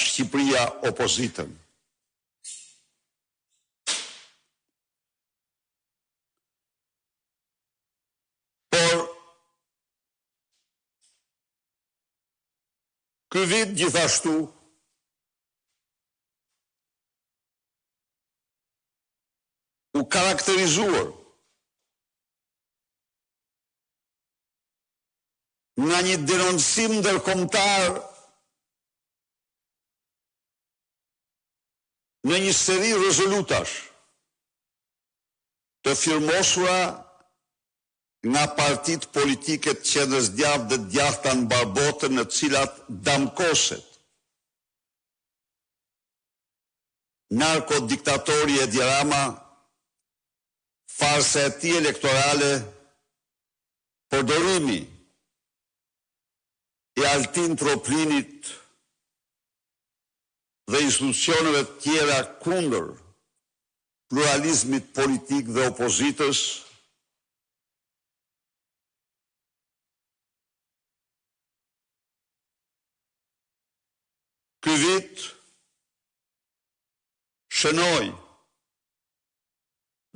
Shqipëria opozitën. Por, ky vit gjithashtu u karakterizuar nga një denoncim ndërkombëtar në një seri rezolutash të firmosura nga partitë politike të qendrës djathtë dhe djathta në barbotën, në cilat damkoset narkodiktatori Edi Rama, farsa e tij elektorale, përdorimi i Altin Troplinit dhe institucioneve të tjera kundër pluralizmit politik dhe opozitës, ky vit shënoi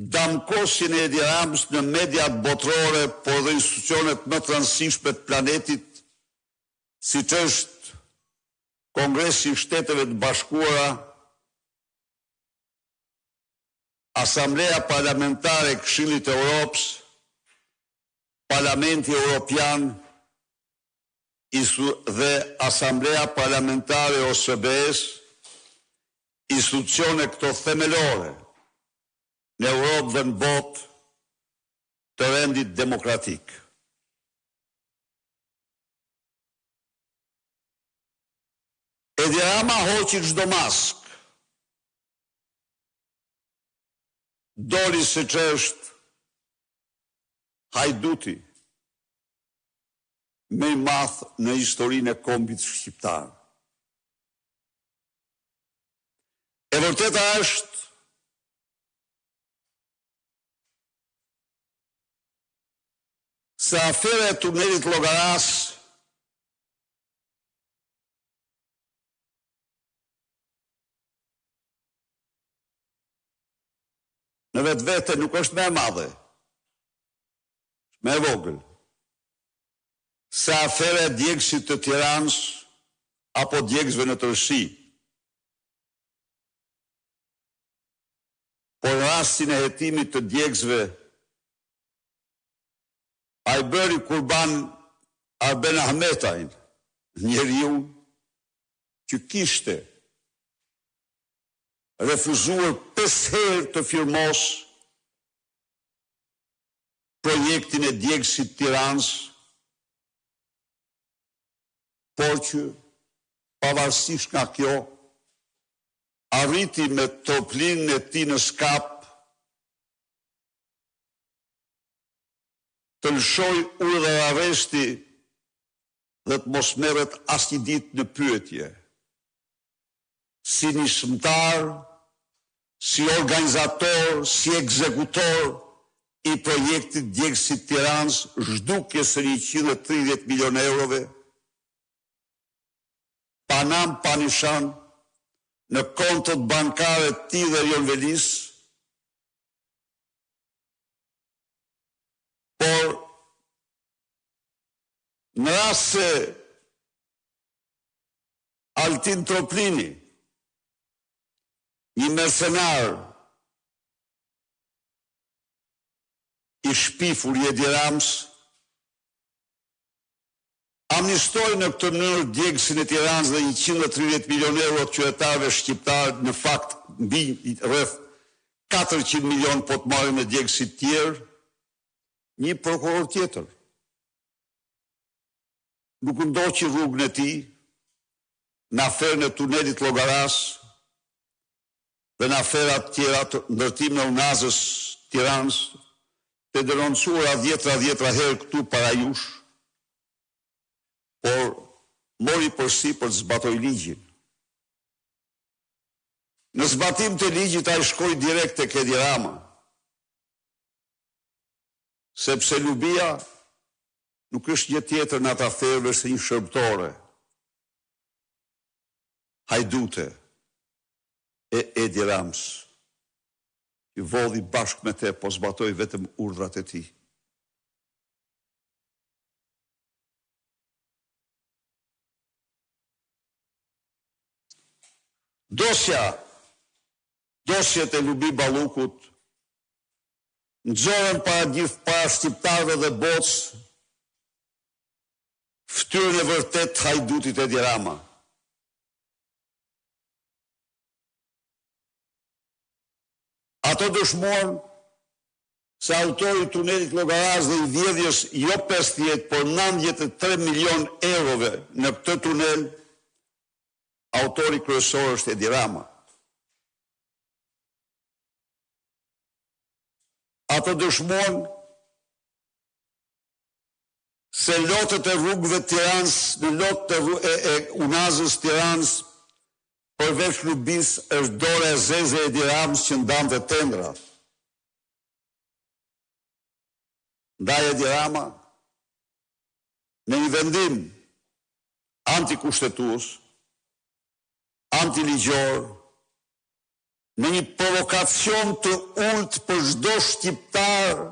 damkosjen e Edi Ramës në mediat botërore, por dhe institucionet më të rëndësishme të planetit, siç është Kongresi i Shteteve të Bashkuara, Asamblea Parlamentare e Këshillit të Europës, Parlamenti Evropian dhe Asamblea Parlamentare e OSBE-s, institucione këto themelore në Europë dhe në botë të rendit demokratik. Edi Rama hoqi çdo mask, doli se që është hajduti më i madh në historinë e kombit shqiptar. E vërteta është se afera e tunelit Llogaras në vetvete nuk është më e madhe, më e vogël, se afera e djegësit të Tiranës apo djegësve në tërësi. Por rastin e hetimit të djegësve, a i bëri kurban Arben Ahmetajn, njeriu që kishte refuzuar 5 herë të firmos projektin e djegësit Tiranës, por që pavarësisht nga kjo, arriti me Troplinën e tij në skap të lëshoj urdhër arresti dhe të mos merret asnjë ditë në pyetje. Si nisëmtar, si organizator, si ekzekutor i projektit djegësit Tiranës, zhdukjes së 130 milion eurove, pa nam pa nishan, në kontët bankare të tij dhe Rion Velis, por në rast se Altin Troplini, një mercenar i shpifur i Edi Ramës, amnistoi në këtë mënyrë djegësin e Tiranës dhe 130 milion euro të qytetarëve shqiptarë, në fakt mbi rreth 400 milion po të marrin me djegësit tjerë, një prokuror tjetër nuk ndoqi rrugën e tij në aferën e tunelit Llogaras dhe në aferat tjera të ndërtim në Unazës Tiranës, të denoncuara dhjetra herë këtu para jush, por mori përsi për të zbatoj ligjin. Në zbatim të ligjit ai shkoi direkt tek Edi Rama, sepse Lubia nuk është gjë tjetër në atë aferë se një shërbëtore. hajdute e Edi Rams, që vodhi bashkë me te, po zbatoi vetëm urdhrat e tij. Dosjet e Lubi Ballukut nxorën para shqiptarëve dhe botës ftyrën e vërtet të hajdutit Edi Rama. Ato dëshmojnë se autori i tunelit Llogaras dhe i vjedhjes jo 50, por 93 milion eurove në këtë tunel, autori kryesor është Edi Rama. Ato dëshmojnë se lotët e rrugëve Tiranës, në lotët e Unazës Tiranës, përveç Lubis është dora e zeze e Edi Ramës që ndante tendra. Ndaj Edi Rama, në një vendim antikushtetues, antiligjor, në një provokacion të ulët për çdo shqiptar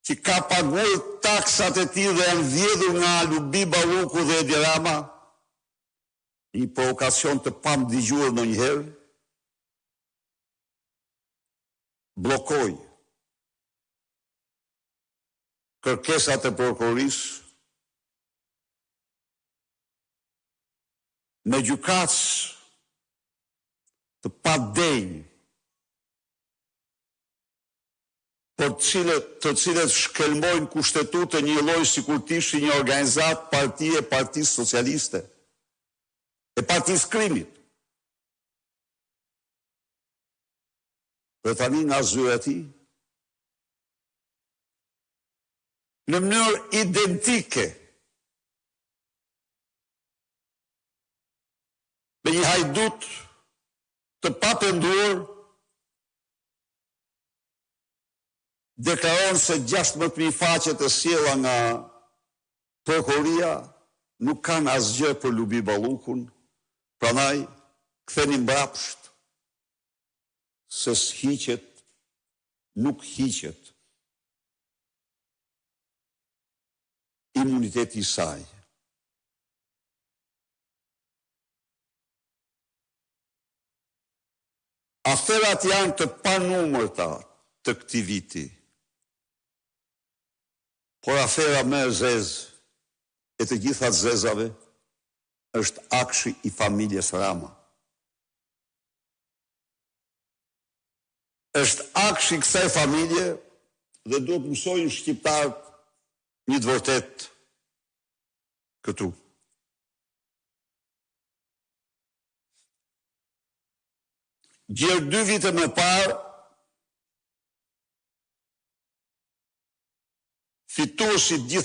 që ka paguar taksat e tij dhe janë vjedhur nga Lubi Balluku dhe Edi Rama, një provokacion të pamdëgjuar ndonjëherë, blokoi kërkesat e prokurorisë me gjykatës të padenjë, për të cilët shkelmojnë kushtetut e një lloj sikur të ishte një organizat partie e Partisë Socialiste, e Partisë Krimit. Dhe tani nga zyra e tij, në mënyrë identike me një hajdut të papenduar, deklaron se 16.000 faqet e sjella nga prokuroria nuk kanë asgjë për Lubi Ballukun, prandaj ktheni mbrapsht se s'hiqet, nuk hiqet imuniteti i saj. Aferat janë të panumërta të këtij viti, por afera më e zezë e të gjitha zezave është akshi i familjes Rama. Është akshi i kësaj familje dhe duhet mësojnë shqiptarët një të vërtet këtu. Gjerë 2 vite më parë, fituesit gjithë